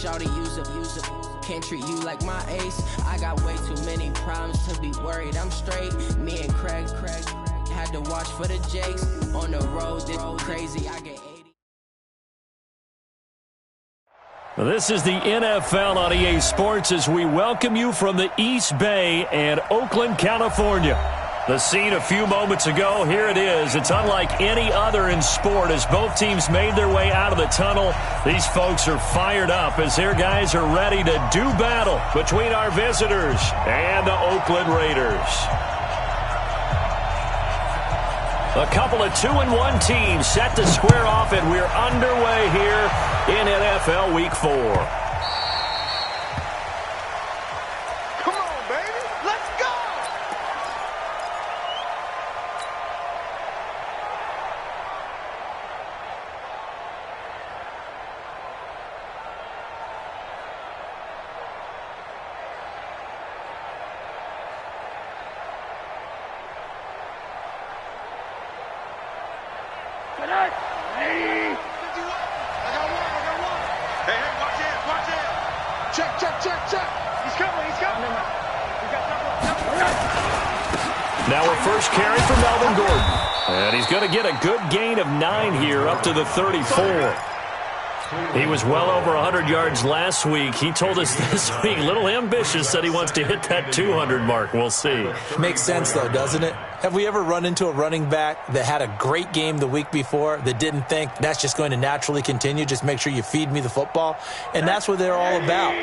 shawty, use it. Can't treat you like my ace. I got way too many problems to be worried. I'm straight. Me and Craig had to watch for the Jakes. On the road, this crazy. I get 80. This is the NFL on EA Sports as we welcome you from the East Bay and Oakland, California. The scene a few moments ago, here it is. It's unlike any other in sport as both teams made their way out of the tunnel. These folks are fired up as their guys are ready to do battle between our visitors and the Oakland Raiders. A couple of 2-1 teams set to square off, and we're underway here in NFL Week 4. Now a first carry for Melvin Gordon. And he's going to get a good gain of 9 here up to the 34. He was well over 100 yards last week. He told us this week, a little ambitious, said he wants to hit that 200 mark. We'll see. Makes sense, though, doesn't it? Have we ever run into a running back that had a great game the week before that didn't think that's just going to naturally continue? Just make sure you feed me the football. And that's what they're all about.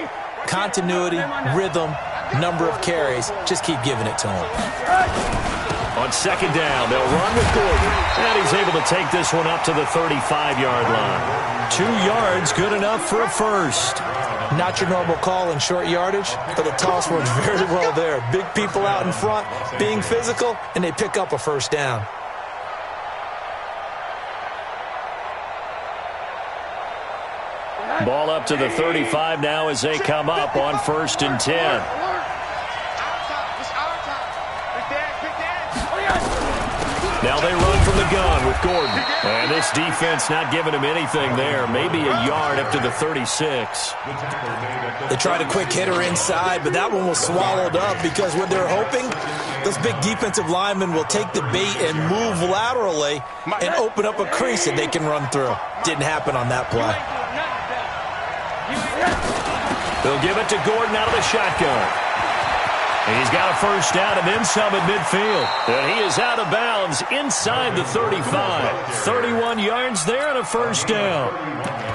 Continuity, rhythm, number of carries. Just keep giving it to him. On second down, they'll run with Gordon. And he's able to take this one up to the 35-yard line. 2 yards, good enough for a first. Not your normal call in short yardage, but the toss works very well there. Big people out in front, being physical, and they pick up a first down. Ball up to the 35 now as they come up on 1st and 10. Now they run from the gun with Gordon. And this defense not giving him anything there. Maybe a yard up to the 36. They tried a quick hitter inside, but that one was swallowed up because what they're hoping, those big defensive linemen will take the bait and move laterally and open up a crease that they can run through. Didn't happen on that play. They'll give it to Gordon out of the shotgun. He's got a first down and then some at midfield. And he is out of bounds inside the 35. 31 yards there and a first down.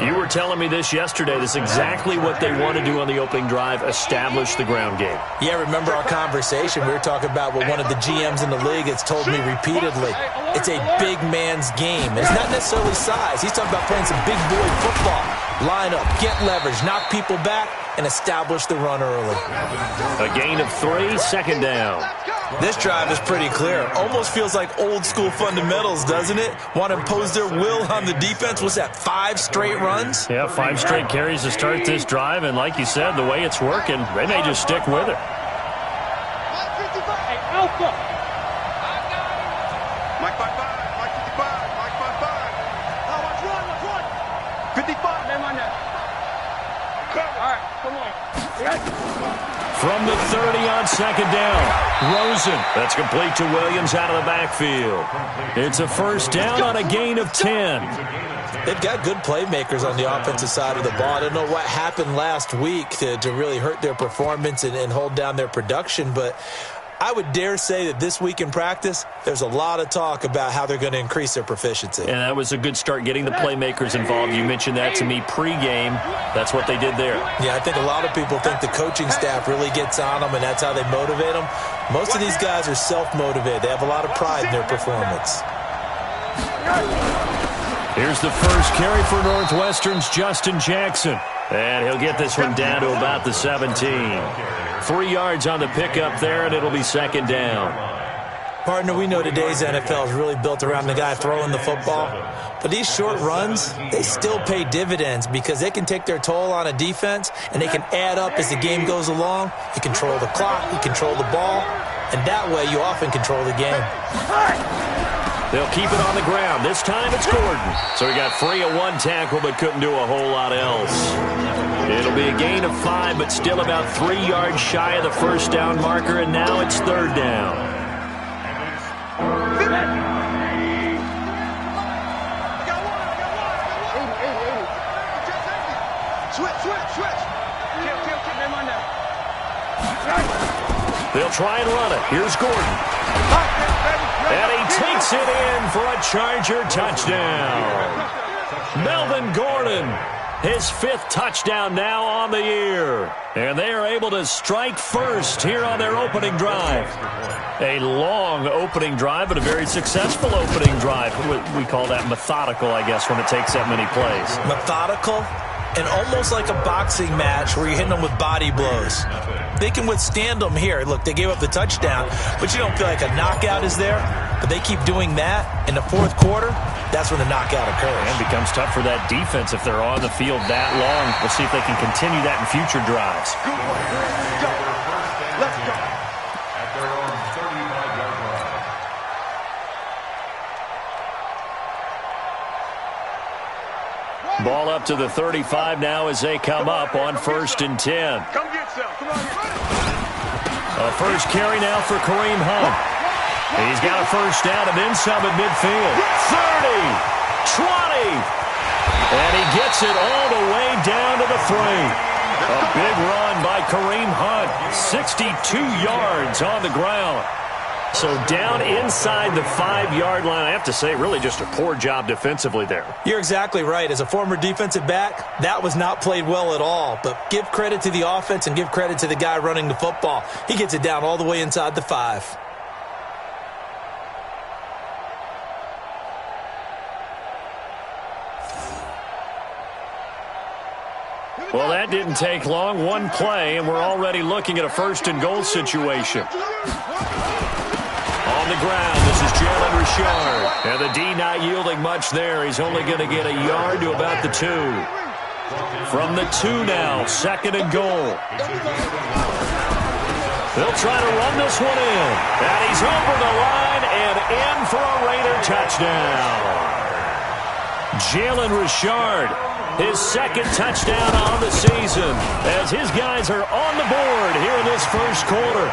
You were telling me this yesterday. This is exactly what they want to do on the opening drive, establish the ground game. Yeah, remember our conversation? We were talking about what one of the GMs in the league has told me repeatedly. It's a big man's game. It's not necessarily size. He's talking about playing some big boy football. Line up, get leverage, knock people back, and establish the run early. A gain of 3, second down. This drive is pretty clear. Almost feels like old school fundamentals, doesn't it? Want to impose their will on the defense. Was that 5 straight runs? Yeah, 5 straight carries to start this drive, and like you said, the way it's working, they may just stick with it. Hey, Alpha! Mike 55, Mike 55, Mike 55. Oh, watch run. 55. Name on that. All right, come on. From the 30 on second down, Rosen. That's complete to Williams out of the backfield. It's a first down on a gain of 10. They've got good playmakers on the offensive side of the ball. I don't know what happened last week to really hurt their performance and hold down their production, but I would dare say that this week in practice, there's a lot of talk about how they're going to increase their proficiency. And that was a good start, getting the playmakers involved. You mentioned that to me pregame. That's what they did there. Yeah, I think a lot of people think the coaching staff really gets on them, and that's how they motivate them. Most of these guys are self-motivated. They have a lot of pride in their performance. Here's the first carry for Northwestern's Justin Jackson. And he'll get this one down to about the 17. 3 yards on the pickup there, and it'll be second down. Partner, we know today's NFL is really built around the guy throwing the football. But these short runs, they still pay dividends because they can take their toll on a defense, and they can add up as the game goes along. You control the clock, you control the ball, and that way you often control the game. They'll keep it on the ground. This time it's Gordon. So he got free of one tackle but couldn't do a whole lot else. It'll be a gain of 5, but still about 3 yards shy of the first down marker, and now it's third down. They'll try and run it. Here's Gordon. And he takes it in for a Charger touchdown. Melvin Gordon, his 5th touchdown now on the year. And they are able to strike first here on their opening drive. A long opening drive, but a very successful opening drive. We call that methodical, I guess, when it takes that many plays. Methodical and almost like a boxing match where you're hitting them with body blows. They can withstand them here. Look, they gave up the touchdown, but you don't feel like a knockout is there. But they keep doing that in the fourth quarter. That's when the knockout occurs. And it becomes tough for that defense if they're on the field that long. We'll see if they can continue that in future drives. Let's go. At their own 35-yard line. Ball up to the 35 now as they come up on 1st and 10. Come get some. Come on, A first carry now for Kareem Hunt. He's got a first down and then some at midfield. 30, 20, and he gets it all the way down to the 3. A big run by Kareem Hunt. 62 yards on the ground. So down inside the 5-yard line. I have to say, really just a poor job defensively there. You're exactly right. As a former defensive back, that was not played well at all. But give credit to the offense and give credit to the guy running the football. He gets it down all the way inside the 5. Well, that didn't take long. One play, and we're already looking at a 1st and goal situation. On the ground, this is Jalen Richard. And the D not yielding much there. He's only going to get a yard to about the 2. From the 2 now, 2nd and goal. They'll try to run this one in. And he's over the line and in for a Raider touchdown. Jalen Richard, his 2nd touchdown on the season, as his guys are on the board here in this first quarter.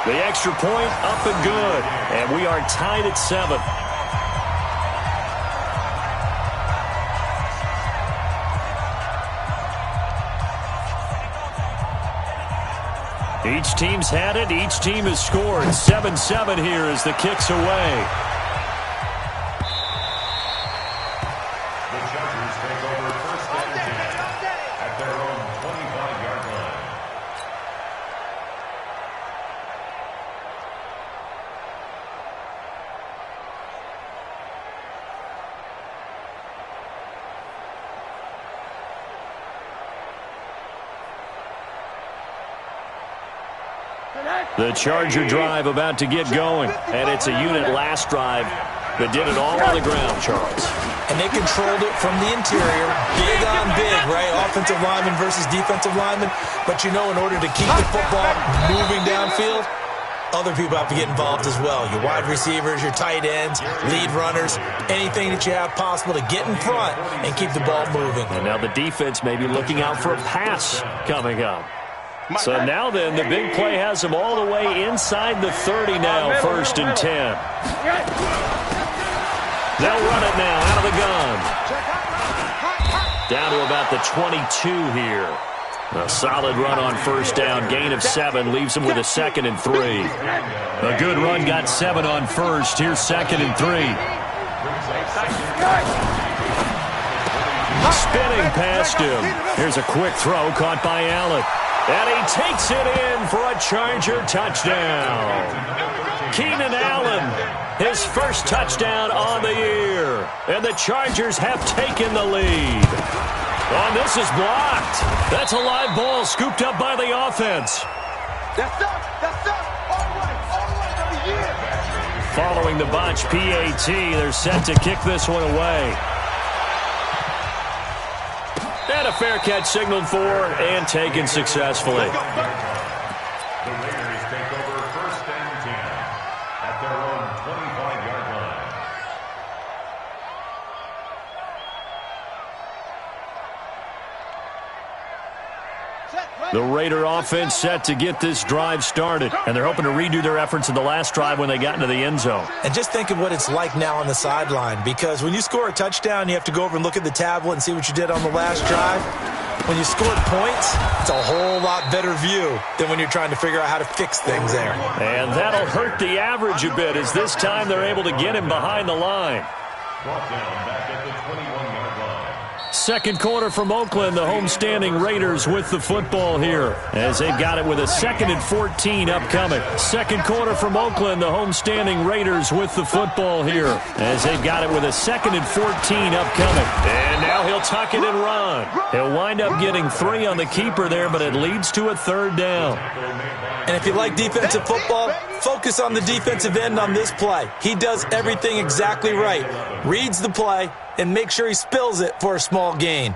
The extra point up and good, and we are tied at 7. Each team's had it. Each team has scored. 7-7 here as the kick's away. The Chargers take over 1st and 10 at their own 25-yard line. The Charger drive about to get going, and it's a unit last drive that did it all on the ground, Charles. And they controlled it from the interior, big on big, right? Offensive lineman versus defensive lineman. But you know, in order to keep the football moving downfield, other people have to get involved as well. Your wide receivers, your tight ends, lead runners, anything that you have possible to get in front and keep the ball moving. And now the defense may be looking out for a pass coming up. So now then, the big play has them all the way inside the 30 now, 1st and 10. They'll run it now out of the gun. Down to about the 22 here. A solid run on 1st down, gain of 7, leaves them with a 2nd and 3. A good run got 7 on 1st. Here's 2nd and 3. Spinning past him. Here's a quick throw caught by Allen. And he takes it in for a Charger touchdown. Keenan Allen, his 1st touchdown on the year. And the Chargers have taken the lead. Oh, this is blocked. That's a live ball scooped up by the offense. That's up. That's up. All right for the year. Following the botch PAT, they're set to kick this one away. And a fair catch signaled for and taken successfully. The Raiders take over 1st and 10 at their own 25-yard line. The Raider offense set to get this drive started, and they're hoping to redo their efforts in the last drive when they got into the end zone. And just think of what it's like now on the sideline, because when you score a touchdown, you have to go over and look at the tablet and see what you did on the last drive. When you scored points, it's a whole lot better view than when you're trying to figure out how to fix things there. And that'll hurt the average a bit, as this time they're able to get him behind the line. Brought down back at the 21-yard line. Second quarter from Oakland, the homestanding Raiders with the football here, as they've got it with a 2nd and 14 upcoming. Second quarter from Oakland, the homestanding Raiders with the football here, as they've got it with a 2nd and 14 upcoming. And now he'll tuck it and run. He'll wind up getting 3 on the keeper there, but it leads to a 3rd down. And if you like defensive football, focus on the defensive end on this play. He does everything exactly right. Reads the play and make sure he spills it for a small gain.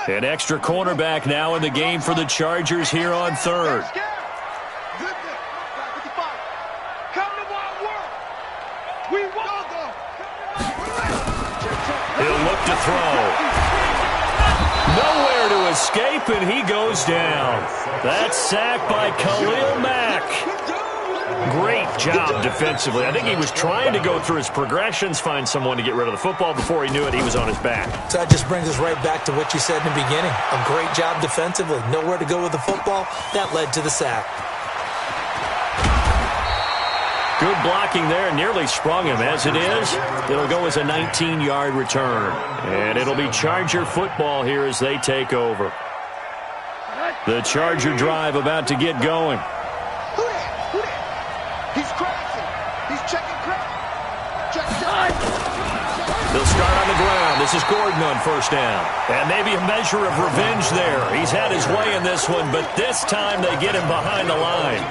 An extra cornerback now in the game for the Chargers here on 3rd. He'll look to throw. Nowhere to escape, and he goes down. That's sacked by Khalil Mack. Great job defensively. I think he was trying to go through his progressions, find someone to get rid of the football. Before he knew it, he was on his back. So that just brings us right back to what you said in the beginning. A great job defensively. Nowhere to go with the football. That led to the sack. Good blocking there. Nearly sprung him. As it is, it'll go as a 19-yard return. And it'll be Charger football here as they take over. The Charger drive about to get going. He's crashing. He's checking crack. They'll start on the ground. This is Gordon on 1st down. And maybe a measure of revenge there. He's had his way in this one, but this time they get him behind the line.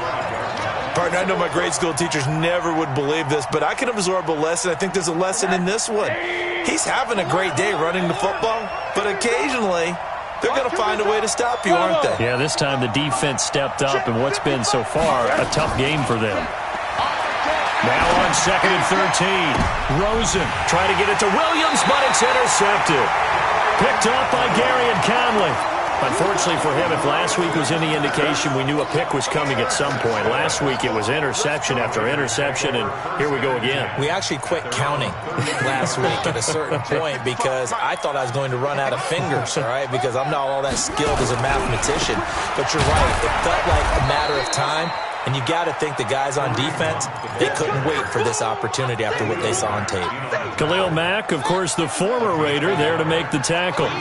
Partner, I know my grade school teachers never would believe this, but I can absorb a lesson. I think there's a lesson in this one. He's having a great day running the football, but occasionally they're going to find a way to stop you, aren't they? Yeah, this time the defense stepped up in what's been so far a tough game for them. Now on 2nd and 13. Rosen trying to get it to Williams, but it's intercepted. Picked up by Gary and Conley. Unfortunately for him, if last week was any indication, we knew a pick was coming at some point. Last week it was interception after interception, and here we go again. We actually quit counting last week at a certain point because I thought I was going to run out of fingers, all right, because I'm not all that skilled as a mathematician. But you're right. It felt like a matter of time, and you got to think the guys on defense, they couldn't wait for this opportunity after what they saw on tape. Khalil Mack, of course, the former Raider, there to make the tackle.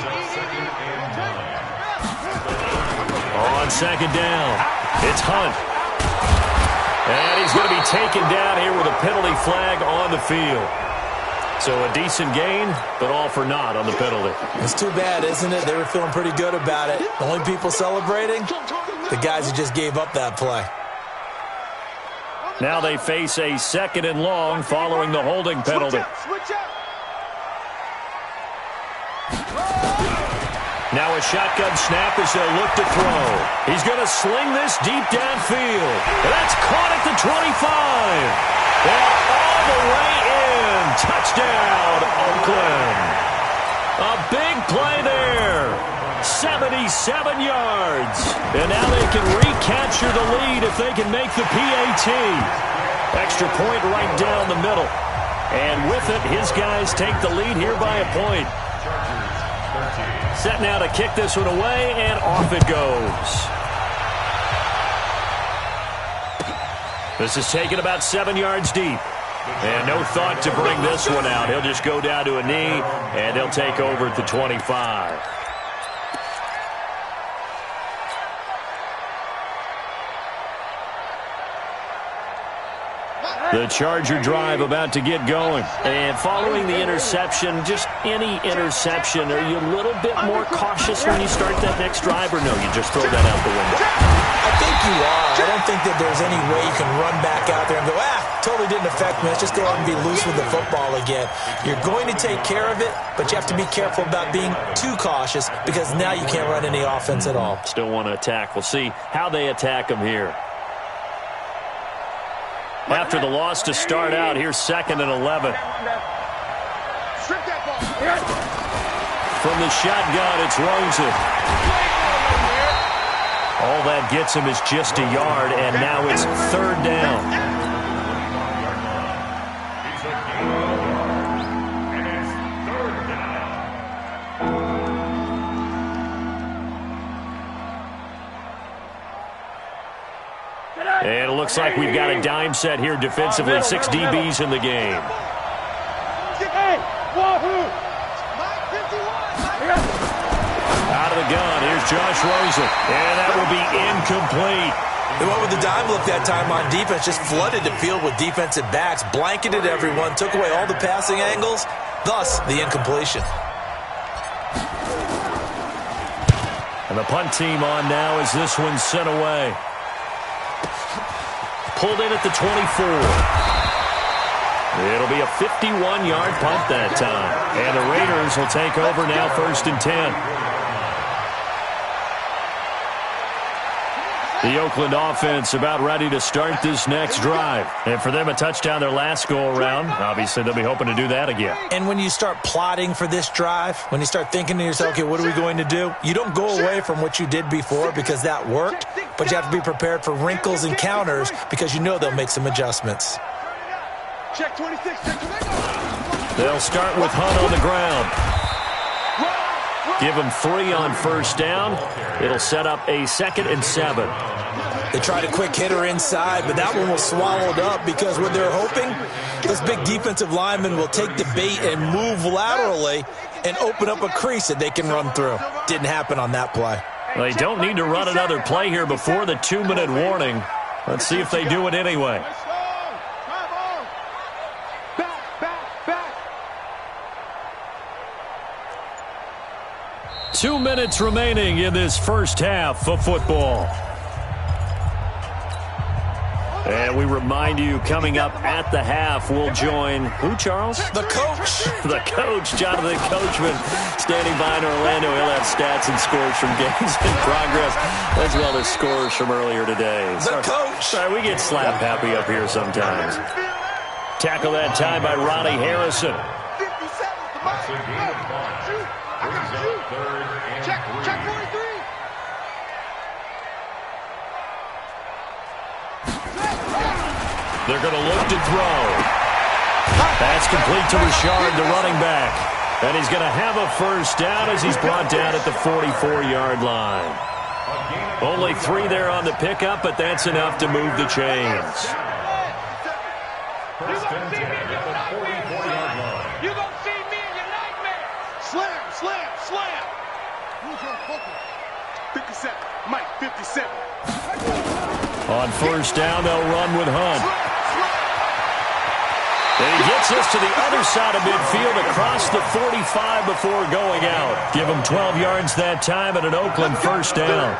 On 2nd down, it's Hunt. And he's going to be taken down here with a penalty flag on the field. So a decent gain, but all for naught on the penalty. It's too bad, isn't it? They were feeling pretty good about it. The only people celebrating, the guys who just gave up that play. Now they face a 2nd and long following the holding penalty. Now a shotgun snap as they'll look to throw. He's going to sling this deep downfield. That's caught at the 25. And all the way in. Touchdown, Oakland. A big play there. 77 yards. And now they can recapture the lead if they can make the PAT. Extra point right down the middle. And with it, his guys take the lead here by a point. Set now to kick this one away, and off it goes. This is taken about 7 yards deep. And no thought to bring this one out. He'll just go down to a knee, and they'll take over at the 25. The Charger drive about to get going. And following the interception, just any interception, are you a little bit more cautious when you start that next drive, or no, you just throw that out the window? I think you are. I don't think that there's any way you can run back out there and go, totally didn't affect me. Let's just go out and be loose with the football again. You're going to take care of it, but you have to be careful about being too cautious because now you can't run any offense at all. Still want to attack. We'll see how they attack them here. After the loss to start out, here's 2nd and 11. Strip that ball. From the shotgun, it's Rosen. All that gets him is just a yard, and now it's third down. And it looks like we've got a dime set here defensively. 6 DBs in the game. Out of the gun, here's Josh Rosen. And that will be incomplete. They went with the dime look that time on defense, just flooded the field with defensive backs, blanketed everyone, took away all the passing angles, thus the incompletion. And the punt team on now as this one's sent away. Pulled in at the 24. It'll be a 51-yard punt that time. And the Raiders will take over now, 1st and 10. The Oakland offense about ready to start this next drive. And for them, a touchdown their last go-around. Obviously, they'll be hoping to do that again. And when you start plotting for this drive, when you start thinking to yourself, okay, what are we going to do? You don't go away from what you did before because that worked, but you have to be prepared for wrinkles and counters because you know they'll make some adjustments. Check 26. They'll start with Hunt on the ground. Give them 3 on 1st down. It'll set up a 2nd and 7. They tried a quick hitter inside, but that one was swallowed up because what they're hoping, this big defensive lineman will take the bait and move laterally and open up a crease that they can run through. Didn't happen on that play. They don't need to run another play here before the 2-minute warning. Let's see if they do it anyway. 2 minutes remaining in this first half of football. And we remind you, coming up at the half, we'll join who, Charles? The coach. The coach, Jonathan Coachman, standing by in Orlando. He'll have stats and scores from games in progress, as well as scores from earlier today. The coach. Sorry, we get slap happy up here sometimes. Tackle that time by Ronnie Harrison. Check 43. They're going to look to throw. That's complete to Richard, the running back. And he's going to have a 1st down as he's brought down at the 44-yard line. Only 3 there on the pickup, but that's enough to move the chains. You're going to see me in your nightmare. You're going to see me in your nightmare. Slam, slam, slam. 57. Mike, 57. On 1st down, they'll run with Hunt. And he gets us to the other side of midfield across the 45 before going out. Give him 12 yards that time and an Oakland 1st down.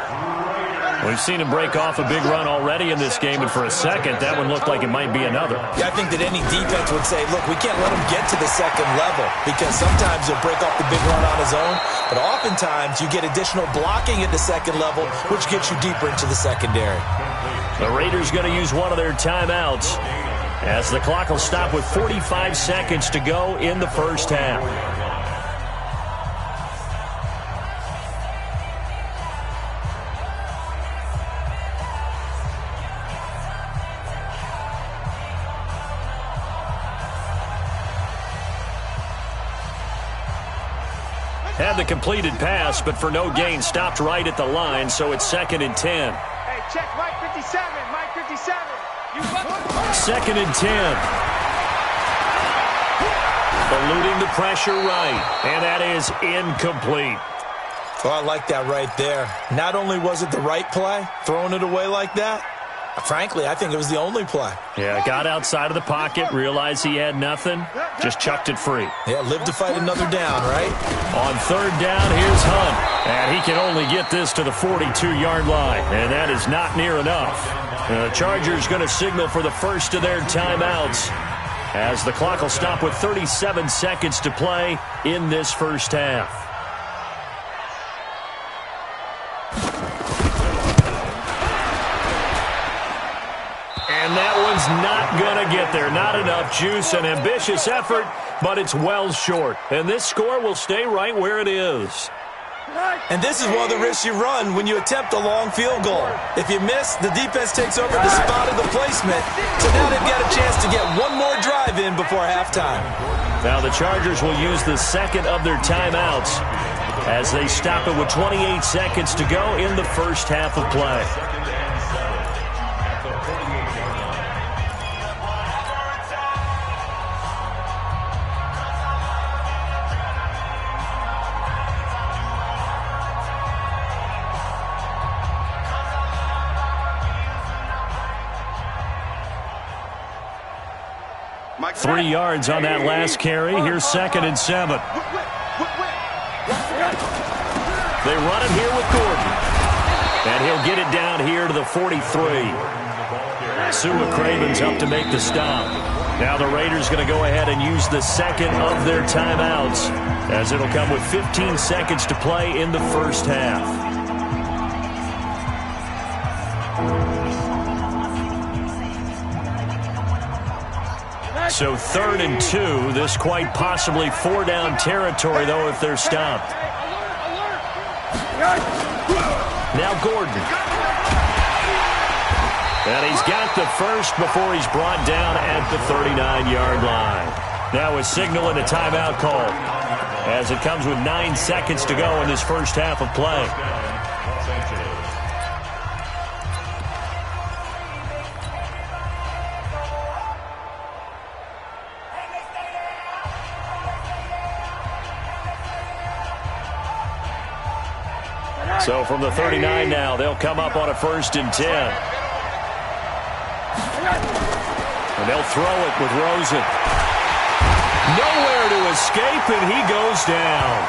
We've seen him break off a big run already in this game, and for a second, that one looked like it might be another. Yeah, I think that any defense would say, look, we can't let him get to the 2nd level because sometimes he'll break off the big run on his own, but oftentimes you get additional blocking at the 2nd level, which gets you deeper into the secondary. The Raiders going to use one of their timeouts as the clock will stop with 45 seconds to go in the first half. Had the completed pass, but for no gain, stopped right at the line, so it's 2nd and 10. Hey, check Mike 57. Mike 57. You 2nd and 10. Eluding the pressure right, and that is incomplete. Oh, I like that right there. Not only was it the right play, throwing it away like that, frankly, I think it was the only play. Yeah, got outside of the pocket, realized he had nothing, just chucked it free. Yeah, live to fight another down, right? On 3rd down, here's Hunt. And he can only get this to the 42-yard line, and that is not near enough. The Chargers going to signal for the first of their timeouts as the clock will stop with 37 seconds to play in this first half. And that one's not Not going to get there. Not enough juice. An ambitious effort, but it's well short. And this score will stay right where it is. And this is one of the risks you run when you attempt a long field goal. If you miss, the defense takes over the spot of the placement. So now they've got a chance to get one more drive in before halftime. Now the Chargers will use the second of their timeouts as they stop it with 28 seconds to go in the first half of play. Mike, 3 yards on that last carry. Here's 2nd and 7. They run it here with Gordon. And he'll get it down here to the 43. Sua Craven's up to make the stop. Now the Raiders going to go ahead and use the second of their timeouts, as it'll come with 15 seconds to play in the first half. So 3rd and 2. This quite possibly 4-down territory, though, if they're stopped. Now Gordon. And he's got the first before he's brought down at the 39-yard line. Now a signal and a timeout call, as it comes with 9 seconds to go in this first half of play. So from the 39 now, they'll come up on a 1st and 10. And they'll throw it with Rosen. Nowhere to escape, and he goes down.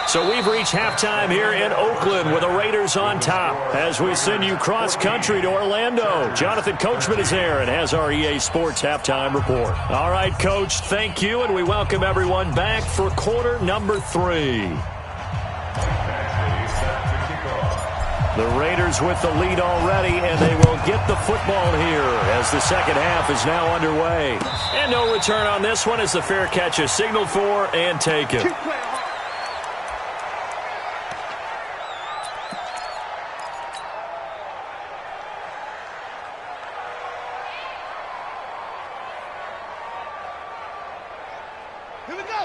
So we've reached halftime here in Oakland with the Raiders on top as we send you cross-country to Orlando. Jonathan Coachman is there and has our EA Sports halftime report. All right, Coach, thank you, and we welcome everyone back for quarter number 3. The Raiders with the lead already, and they will get the football here as the second half is now underway. And no return on this one as the fair catch is signaled for and taken.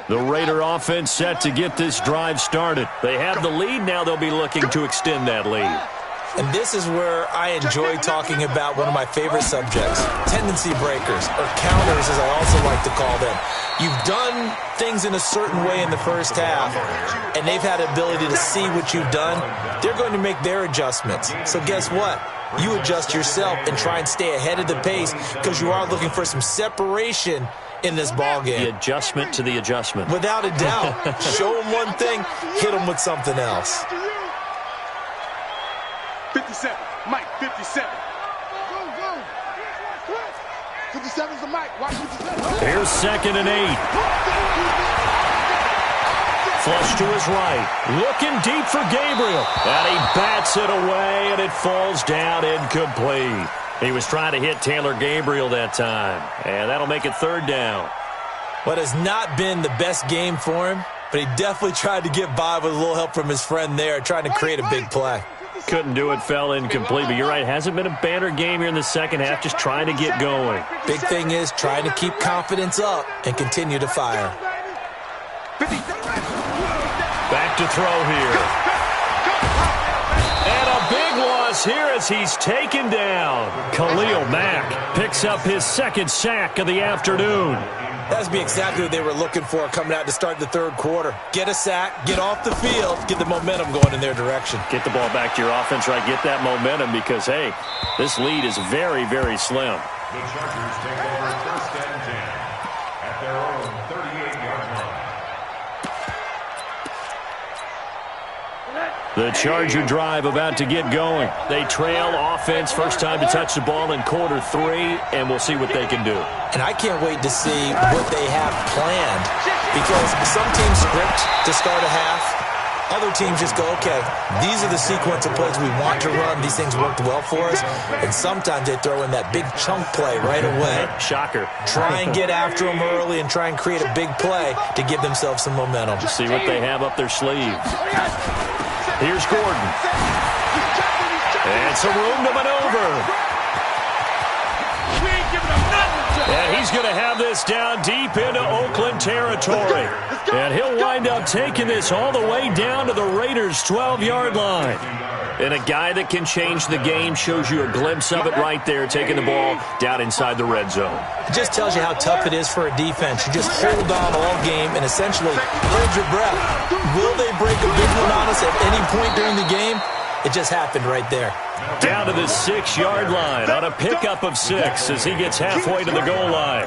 The Raider offense set to get this drive started. They have the lead. Now they'll be looking to extend that lead. And this is where I enjoy talking about one of my favorite subjects, tendency breakers, or counters as I also like to call them. You've done things in a certain way in the first half, and they've had the ability to see what you've done. They're going to make their adjustments. So guess what? You adjust yourself and try and stay ahead of the pace because you are looking for some separation in this ball game. The adjustment to the adjustment. Without a doubt. Show them one thing, hit them with something else. 57. Mike, 57. 57's the Mike. Watch 57. Here's 2nd and 8. Flush to his right. Looking deep for Gabriel. And he bats it away, and it falls down incomplete. He was trying to hit Taylor Gabriel that time, and that'll make it 3rd down. What has not been the best game for him, but he definitely tried to get by with a little help from his friend there, trying to create a big play. Couldn't do it, fell incomplete, but you're right, hasn't been a banner game here in the second half, just trying to get going. Big thing is trying to keep confidence up and continue to fire. Back to throw here. And a big loss here as he's taken down. Khalil Mack picks up his 2nd sack of the afternoon. That's be exactly what they were looking for coming out to start the 3rd quarter. Get a sack, get off the field, get the momentum going in their direction. Get the ball back to your offense, right? Get that momentum because, hey, this lead is very, very slim. The Chargers take over 1st and 10 at their own 38-yard line. The Charger drive about to get going. They trail offense, first time to touch the ball in quarter 3, and we'll see what they can do. And I can't wait to see what they have planned, because some teams script to start a half, Other teams just go, okay, these are the sequence of plays we want to run. These things worked well for us. And sometimes they throw in that big chunk play right away. Shocker. Try and get after them early and try and create a big play to give themselves some momentum. Just see what they have up their sleeves. Here's Gordon. And some room to maneuver. And he's going to have this down deep into Oakland territory. And he'll wind up taking this all the way down to the Raiders' 12-yard line. And a guy that can change the game, shows you a glimpse of it right there, taking the ball down inside the red zone. It just tells you how tough it is for a defense. You just hold on all game and essentially hold your breath. Will they break a big one on us at any point during the game? It just happened right there. Down to the 6-yard line on a pickup of 6 as he gets halfway to the goal line.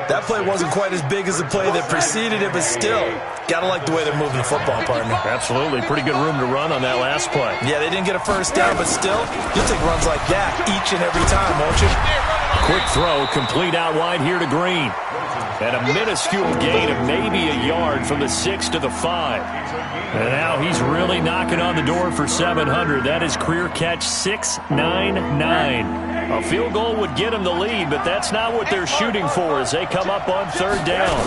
That play wasn't quite as big as the play that preceded it, but still, got to like the way they're moving the football, partner. Absolutely. Pretty good room to run on that last play. Yeah, they didn't get a first down, but still, you'll take runs like that each and every time, won't you? Quick throw, complete out wide here to Green. And a minuscule gain of maybe a yard from the 6 to the 5. And now he's really knocking on the door for 700. That is career catch 699. A field goal would get him the lead, but that's not what they're shooting for as they come up on 3rd down.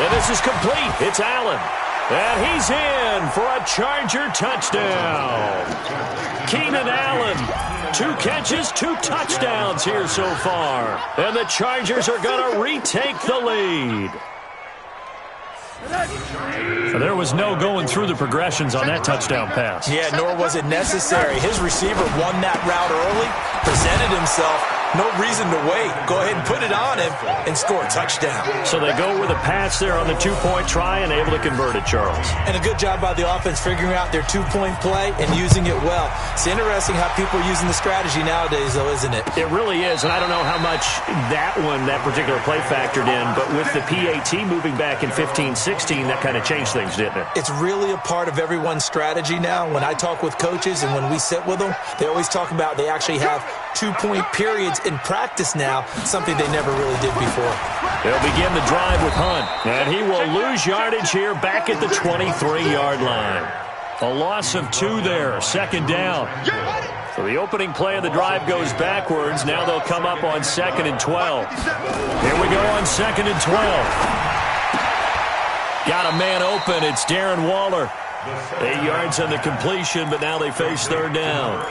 And this is complete. It's Allen. And he's in for a Charger touchdown. Keenan Allen. 2 catches, 2 touchdowns here so far. And the Chargers are going to retake the lead. There was no going through the progressions on that touchdown pass. Yeah, nor was it necessary. His receiver won that route early, presented himself. No reason to wait. Go ahead and put it on him and score a touchdown. So they go with a pass there on the 2-point try and able to convert it, Charles. And a good job by the offense figuring out their 2-point play and using it well. It's interesting how people are using the strategy nowadays, though, isn't it? It really is, and I don't know how much that particular play factored in, but with the PAT moving back in 15-16, that kind of changed things, didn't it? It's really a part of everyone's strategy now. When I talk with coaches and when we sit with them, they always talk about they actually have 2-point periods in practice now, something they never really did before. They'll begin the drive with Hunt, and he will lose yardage here back at the 23-yard line. A loss of 2 there, 2nd down. So the opening play of the drive goes backwards. Now they'll come up on 2nd and 12. Here we go on 2nd and 12. Got a man open. It's Darren Waller. 8 yards on the completion, but now they face 3rd down.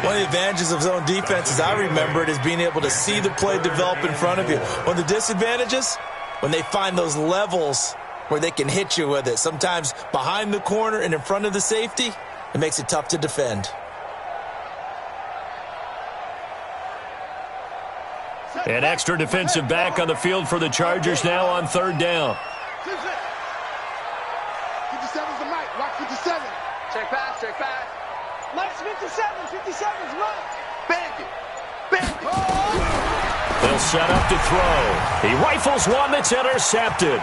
One of the advantages of zone defense, as I remember it, is being able to see the play develop in front of you. One of the disadvantages, when they find those levels where they can hit you with it, sometimes behind the corner and in front of the safety, it makes it tough to defend. An extra defensive back on the field for the Chargers now on 3rd down. 57's the mic. Watch 57. Check pass, check pass. Mike's 57. 57's Mike. Bandit. Bandit. They'll set up to throw. He rifles one that's intercepted.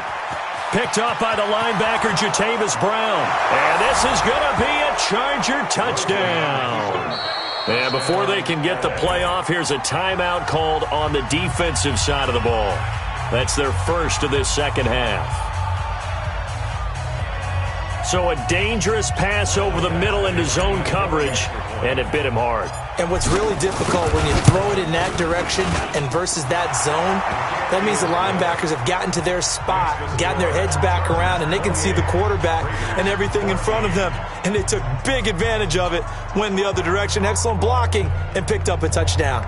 Picked up by the linebacker, Jatavis Brown. And this is going to be a Charger touchdown. And before they can get the play off, here's a timeout called on the defensive side of the ball. That's their first of this 2nd half. So a dangerous pass over the middle into zone coverage, and it bit him hard. And what's really difficult when you throw it in that direction and versus that zone, that means the linebackers have gotten to their spot, gotten their heads back around, and they can see the quarterback and everything in front of them. And they took big advantage of it, went in the other direction, excellent blocking, and picked up a touchdown.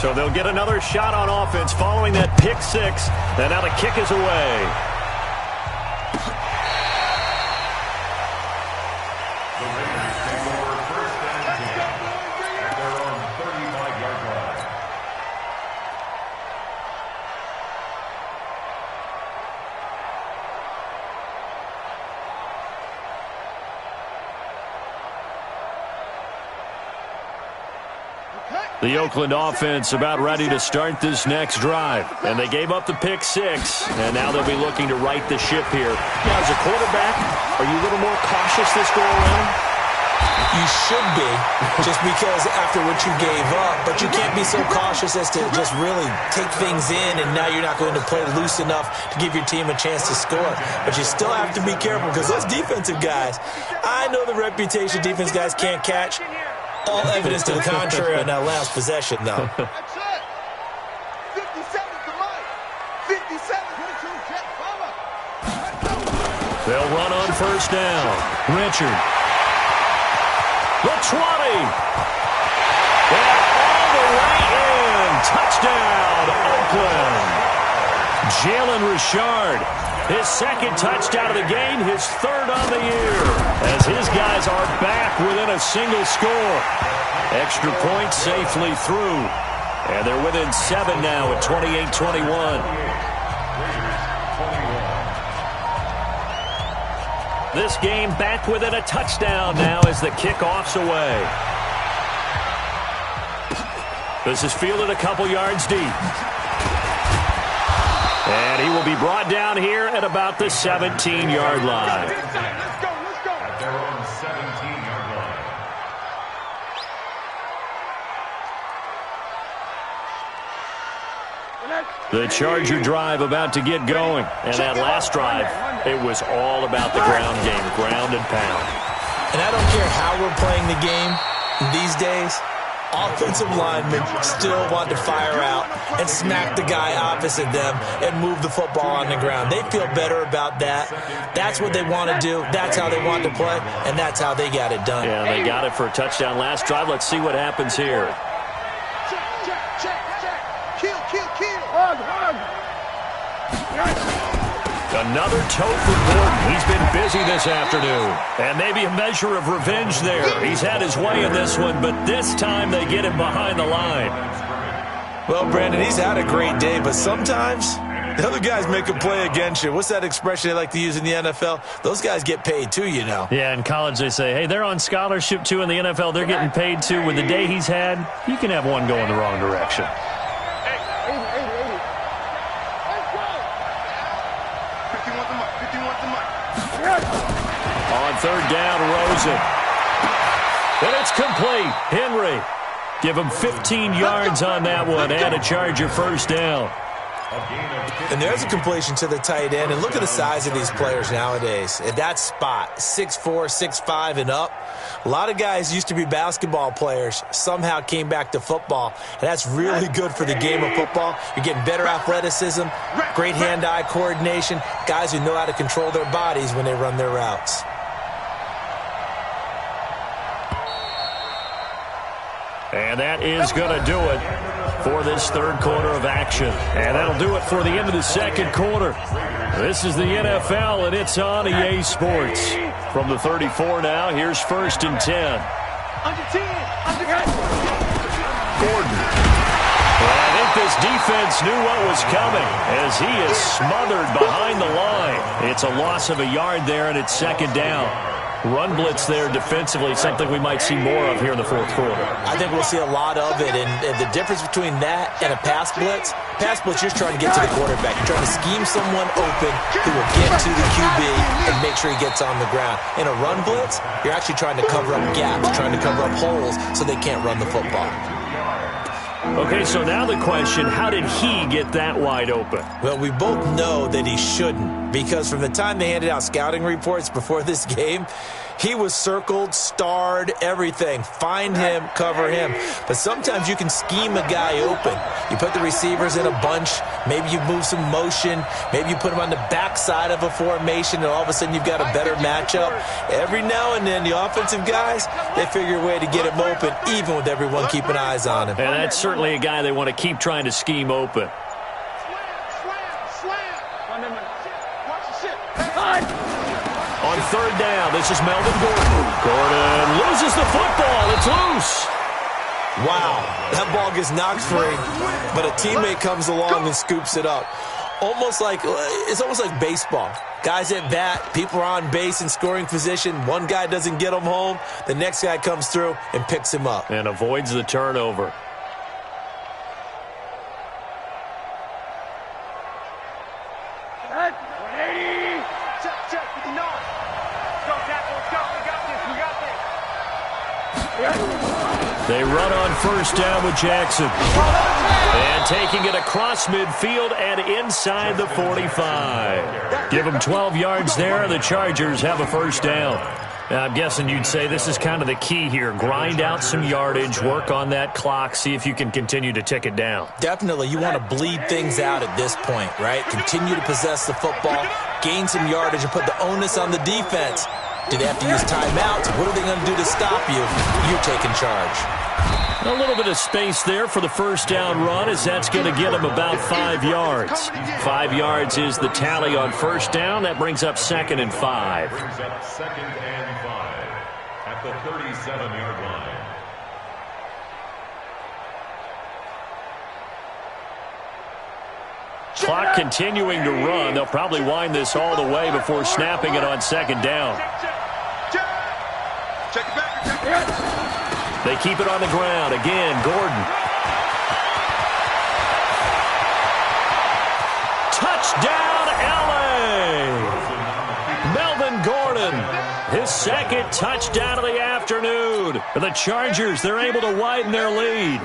So they'll get another shot on offense following that pick 6. And now the kick is away. The Raiders take over 1st and 10 at their own 35-yard line. The Oakland offense about ready to start this next drive. And they gave up the pick 6, and now they'll be looking to right the ship here. Now, as a quarterback, are you a little more cautious this go around? You should be, just because after what you gave up, but you can't be so cautious as to just really take things in, and now you're not going to play loose enough to give your team a chance to score. But you still have to be careful, because those defensive guys, I know the reputation defense guys can't catch. All evidence to the contrary on that last possession, though. That's it. 50 seconds to Mike. 50 seconds. They'll run on first down. Richard. The 20. And all the way in. Touchdown, Oakland. Jalen Richard. His second touchdown of the game, his third on the year, as his guys are back within a single score. Extra point safely through, and they're within 7 now at 28-21. This game back within a touchdown now as the kickoff's away. This is fielded a couple yards deep. And he will be brought down here at about the 17-yard line. Let's go. At their own 17-yard line. The Charger drive about to get going. And that last drive, it was all about the ground game, ground and pound. And I don't care how we're playing the game these days, offensive linemen still want to fire out and smack the guy opposite them and move the football on the ground. They feel better about that. That's what they want to do. That's how they want to play, and that's how they got it done. Yeah, they got it for a touchdown last drive. Let's see what happens here. Check. Kill. Hug. Another toe for Gordon. He's been busy this afternoon. And maybe a measure of revenge there. He's had his way in this one, but this time they get him behind the line. Well, Brandon, he's had a great day, but sometimes the other guys make a play against you. What's that expression they like to use in the NFL? Those guys get paid too, you know. Yeah, in college they say, hey, they're on scholarship too. In the NFL, they're getting paid too. With the day he's had, you can have one go in the wrong direction. 51 to Mike. On third down, Rosen. And it's complete. Henry. Give him 15 yards on that one and a Charger first down. And there's a completion to the tight end. And look at the size of these players nowadays. At that spot, 6'4", 6'5", and up. A lot of guys used to be basketball players, somehow came back to football. And that's really good for the game of football. You're getting better athleticism, great hand-eye coordination, guys who know how to control their bodies when they run their routes. And that is going to do it for this third quarter of action. And that'll do it for the end of the second quarter. This is the NFL, and it's on EA Sports. From the 34 now, here's 1st and 10. Under 10. Gordon. Well, I think this defense knew what was coming as he is smothered behind the line. It's a loss of a yard there, and it's second down. Run blitz there defensively, something we might see more of here in the fourth quarter. I think we'll see a lot of it, and the difference between that and a pass blitz, you're just trying to get to the quarterback. You're trying to scheme someone open who will get to the QB and make sure he gets on the ground. In a run blitz, you're actually trying to cover up gaps, trying to cover up holes so they can't run the football. Okay, so now the question, how did he get that wide open? Well, we both know that he shouldn't, because from the time they handed out scouting reports before this game, he was circled, starred, everything. Find him, cover him. But sometimes you can scheme a guy open. You put the receivers in a bunch. Maybe you move some motion. Maybe you put him on the backside of a formation, and all of a sudden you've got a better matchup. Every now and then, the offensive guys, they figure a way to get him open, even with everyone keeping eyes on him. And that's certainly a guy they want to keep trying to scheme open. On third down, this is Melvin Gordon. Gordon loses the football. It's loose. Wow, that ball gets knocked free, but a teammate comes along and scoops it up. It's almost like baseball. Guys at bat, people are on base in scoring position. One guy doesn't get him home. The next guy comes through and picks him up. And avoids the turnover. They run on first down with Jackson. And taking it across midfield and inside the 45. Give them 12 yards there, and the Chargers have a first down. Now, I'm guessing you'd say this is kind of the key here. Grind out some yardage, work on that clock, see if you can continue to tick it down. Definitely. You want to bleed things out at this point, right? Continue to possess the football, gain some yardage, and put the onus on the defense. Do they have to use timeouts? What are they going to do to stop you? You're taking charge. A little bit of space there for the first down run, as that's going to get them about 5 yards. 5 yards is the tally on first down. That brings up 2nd and 5. Brings up 2nd and 5 at the 37-yard line. Clock continuing to run. They'll probably wind this all the way before snapping it on 2nd down. Check it back. They keep it on the ground. Again, Gordon. Touchdown, L.A. Melvin Gordon, his 2nd touchdown of the afternoon. The Chargers, they're able to widen their lead.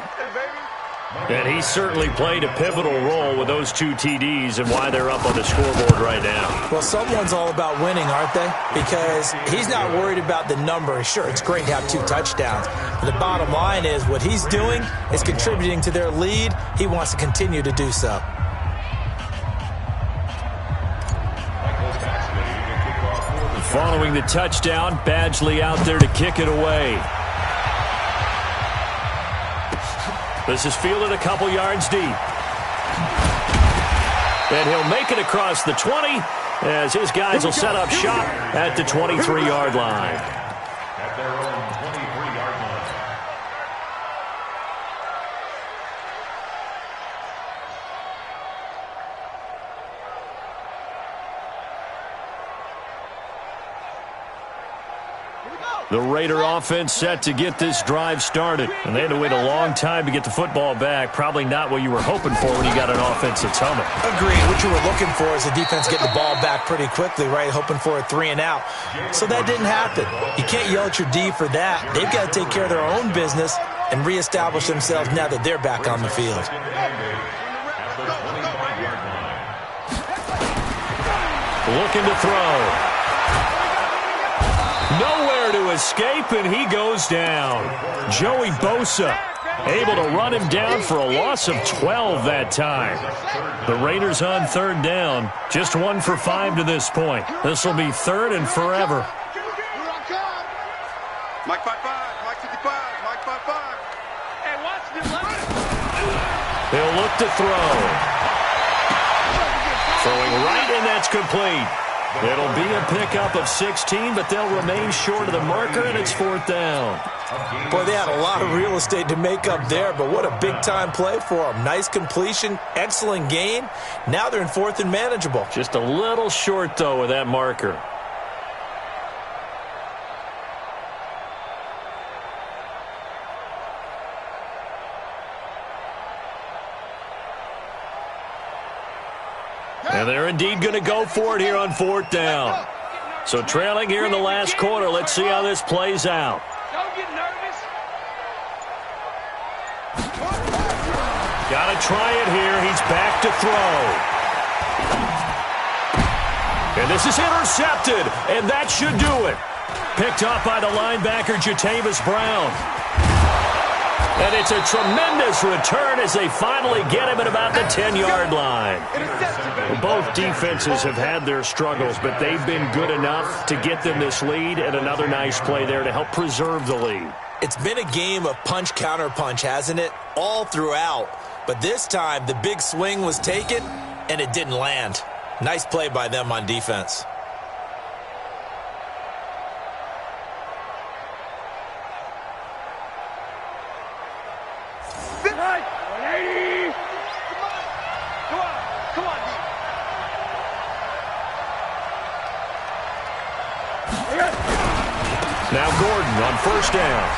And he certainly played a pivotal role with those 2 TDs and why they're up on the scoreboard right now. Well, someone's all about winning, aren't they? Because he's not worried about the number. Sure, it's great to have 2 touchdowns. But the bottom line is what he's doing is contributing to their lead. He wants to continue to do so. Following the touchdown, Badgley out there to kick it away. This is fielded a couple yards deep. And he'll make it across the 20 as his guys will set up shop at the 23-yard line. At their own 23-yard line. The Raider offense set to get this drive started. And they had to wait a long time to get the football back. Probably not what you were hoping for when you got an offense that's humming. Agreed. What you were looking for is the defense getting the ball back pretty quickly, right? Hoping for a 3 and out. So that didn't happen. You can't yell at your D for that. They've got to take care of their own business and reestablish themselves now that they're back on the field. Looking to throw. Nowhere to escape, and he goes down. Joey Bosa able to run him down for a loss of 12 that time. The Raiders on 3rd down. Just 1 for 5 to this point. This will be 3rd and forever. Mike 5-5, Mike 55, Mike 5-5. Hey, watch this. He'll look to throw. Throwing right, and that's complete. It'll be a pickup of 16, but they'll remain short of the marker, and it's 4th down. Boy, they had a lot of real estate to make up there, but what a big-time play for them. Nice completion, excellent gain. Now they're in 4th and manageable. Just a little short, though, with that marker. And they're indeed going to go for it here on 4th down. So trailing here in the last quarter. Let's see how this plays out. Don't get nervous. Got to try it here. He's back to throw. And this is intercepted. And that should do it. Picked off by the linebacker, Jatavis Brown. And it's a tremendous return as they finally get him at about the 10-yard line. Both defenses have had their struggles, but they've been good enough to get them this lead, and another nice play there to help preserve the lead. It's been a game of punch-counter-punch, hasn't it? All throughout. But this time, the big swing was taken, and it didn't land. Nice play by them on defense. Now Gordon on first down.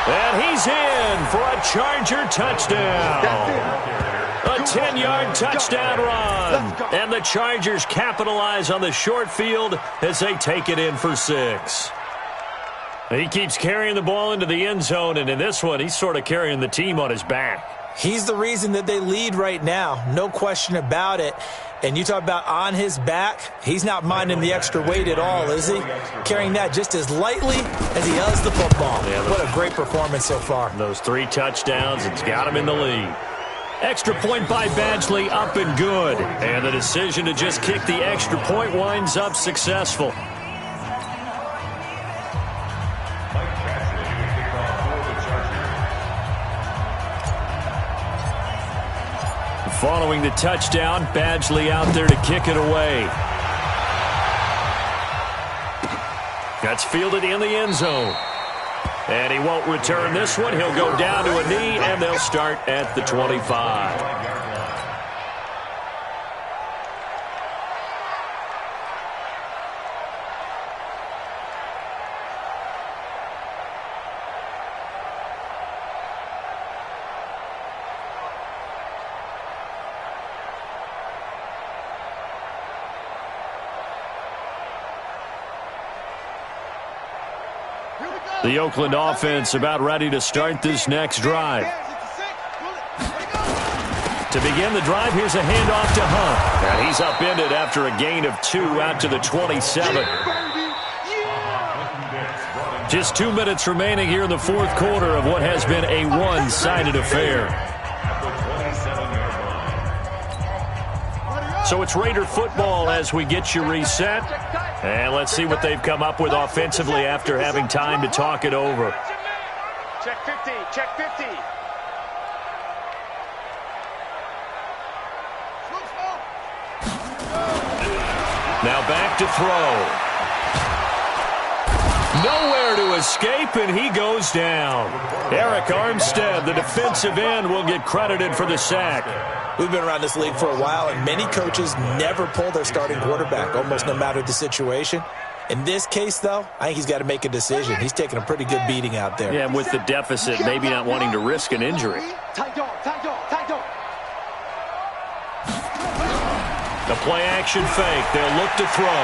And he's in for a Charger touchdown. A 10-yard touchdown run. And the Chargers capitalize on the short field as they take it in for 6. He keeps carrying the ball into the end zone, and in this one, he's sort of carrying the team on his back. He's the reason that they lead right now, no question about it. And you talk about on his back, he's not minding the extra weight at all, is he? Carrying that just as lightly as he does the football. Yeah, what a great performance so far. Those 3 touchdowns, it's got him in the lead. Extra point by Badgley, up and good. And the decision to just kick the extra point winds up successful. Following the touchdown, Badgley out there to kick it away. That's fielded in the end zone. And he won't return this one. He'll go down to a knee, and they'll start at the 25. The Oakland offense about ready to start this next drive. To begin the drive, here's a handoff to Hunt. And he's upended after a gain of 2 out to the 27. Just 2 minutes remaining here in the fourth quarter of what has been a one-sided affair. So it's Raider football as we get you reset. And let's see what they've come up with offensively after having time to talk it over. Check 50, check 50. Now back to throw. Nowhere to escape, and he goes down. Eric Armstead, the defensive end, will get credited for the sack. We've been around this league for a while, and many coaches never pull their starting quarterback, almost no matter the situation. In this case, though, I think he's got to make a decision. He's taking a pretty good beating out there. Yeah, and with the deficit, maybe not wanting to risk an injury. Tight dog, tight dog, tight dog. The play-action fake. They'll look to throw.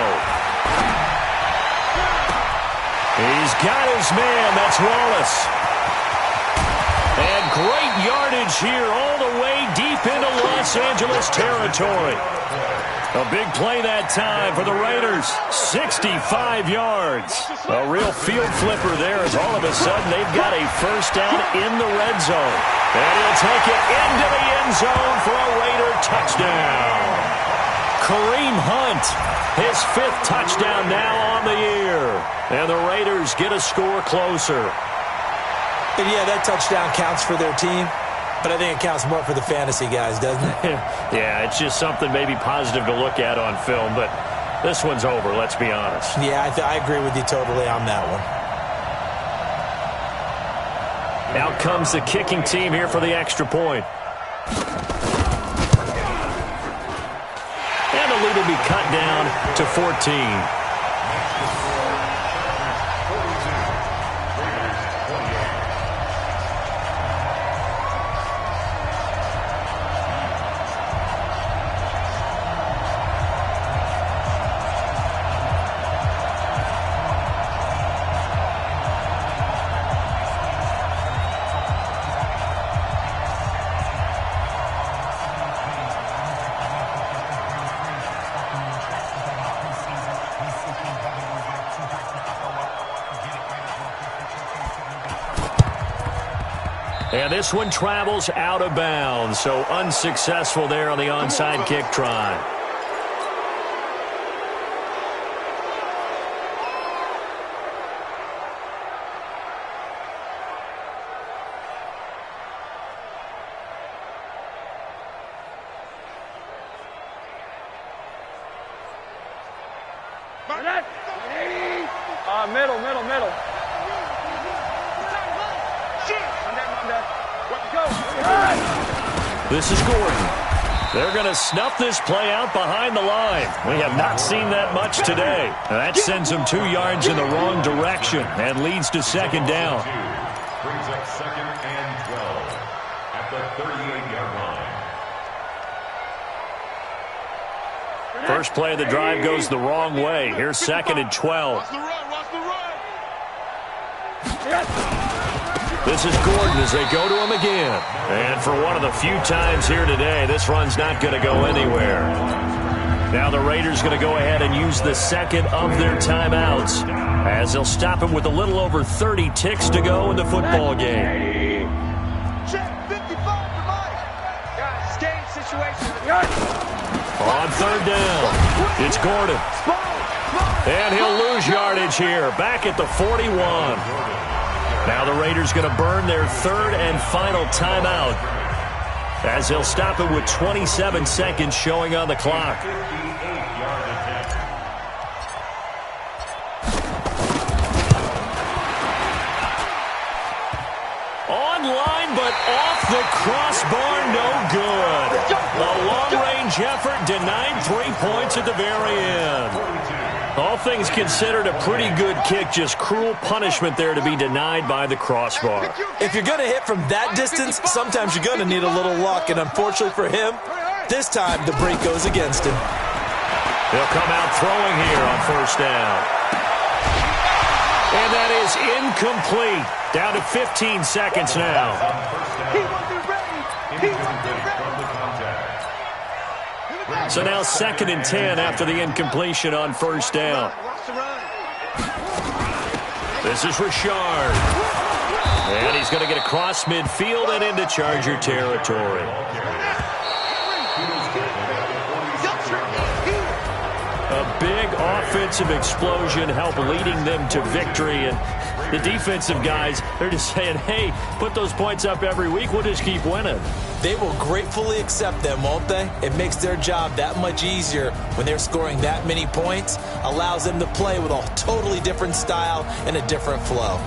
He's got his man. That's Wallace. And great yardage here all the way deep into Los Angeles territory. A big play that time for the Raiders. 65 yards. A real field flipper there as all of a sudden they've got a first down in the red zone. And he'll take it into the end zone for a Raider touchdown. Kareem Hunt, his 5th touchdown now on the year. And the Raiders get a score closer. And yeah, that touchdown counts for their team, but I think it counts more for the fantasy guys, doesn't it? Yeah, it's just something maybe positive to look at on film, but this one's over, let's be honest. Yeah, I agree with you totally on that one. Out comes the kicking team here for the extra point. And the lead will be cut down to 14. And this one travels out of bounds, so unsuccessful there on the onside kick try. Middle. This is Gordon. They're going to snuff this play out behind the line. We have not seen that much today. That sends them 2 yards in the wrong direction and leads to second down. Brings up 2nd and 12 at the 38-yard line. First play of the drive goes the wrong way. Here's 2nd and 12. Watch the run. This is Gordon as they go to him again. And for one of the few times here today, this run's not going to go anywhere. Now the Raiders going to go ahead and use the second of their timeouts as they'll stop him with a little over 30 ticks to go in the football game. Check 55 for Mike. Guys, game situation. On third down, it's Gordon. And he'll lose yardage here, back at the 41. Now the Raiders going to burn their third and final timeout as they'll stop it with 27 seconds showing on the clock. Online, but off the crossbar, no good. A long-range effort denied 3 points at the very end. All things considered, a pretty good kick, just cruel punishment there to be denied by the crossbar. If you're going to hit from that distance, sometimes you're going to need a little luck, and unfortunately for him, this time the break goes against him. They'll come out throwing here on first down. And that is incomplete. Down to 15 seconds now. He wasn't ready. He wasn't ready. So now 2nd and 10 after the incompletion on first down. This is Richard. And he's going to get across midfield and into Charger territory. A big offensive explosion helped leading them to victory. And the defensive guys, they're just saying, hey, put those points up every week. We'll just keep winning. They will gratefully accept them, won't they? It makes their job that much easier when they're scoring that many points. Allows them to play with a totally different style and a different flow.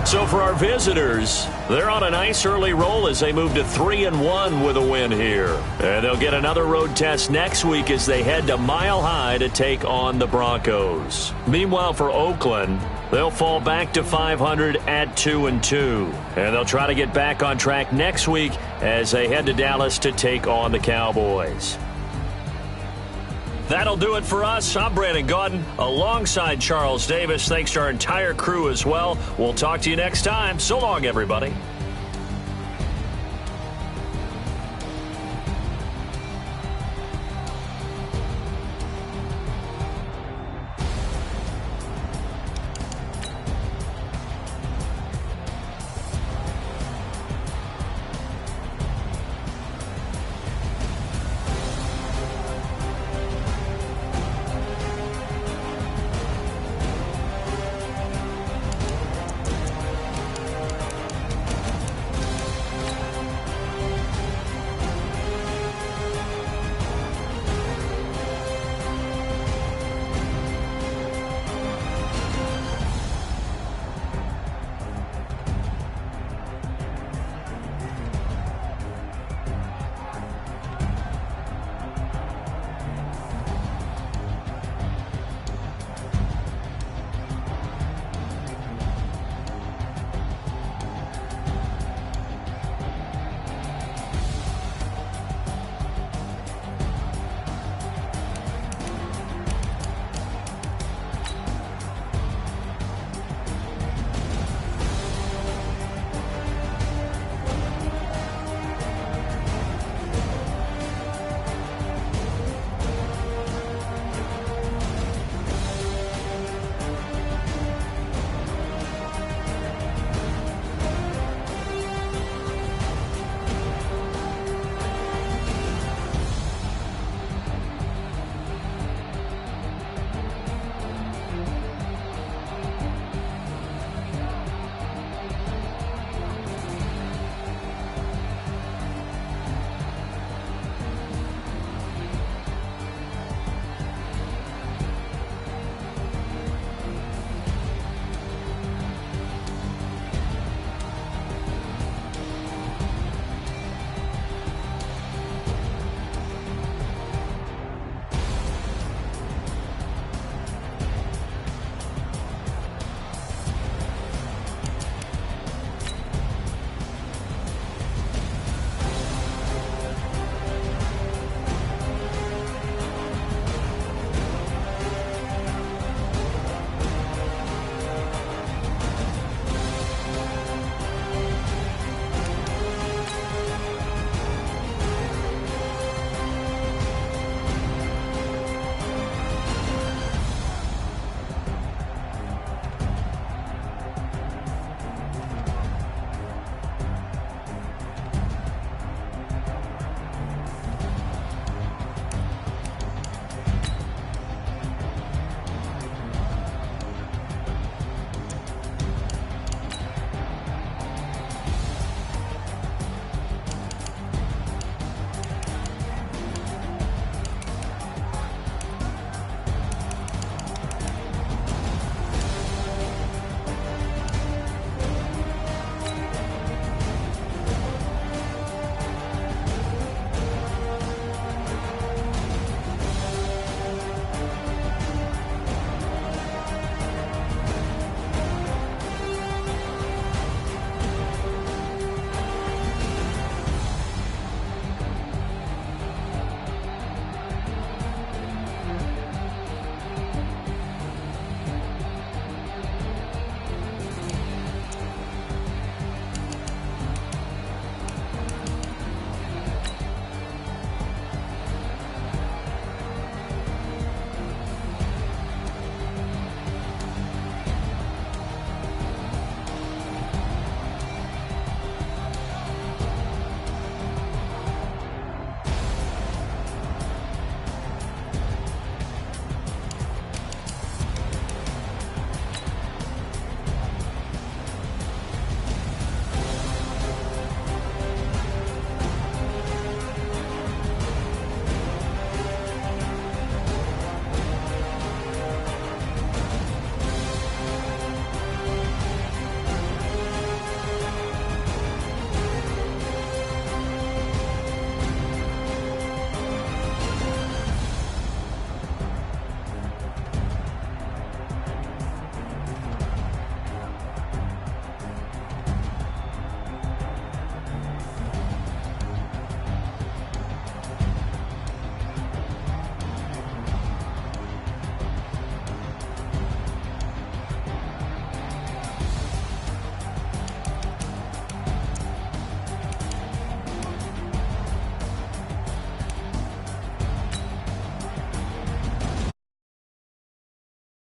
So for our visitors, they're on a nice early roll as they move to 3-1 with a win here. And they'll get another road test next week as they head to Mile High to take on the Broncos. Meanwhile, for Oakland, they'll fall back to 500 at 2-2. And they'll try to get back on track next week as they head to Dallas to take on the Cowboys. That'll do it for us. I'm Brandon Gaudin alongside Charles Davis. Thanks to our entire crew as well. We'll talk to you next time. So long, everybody.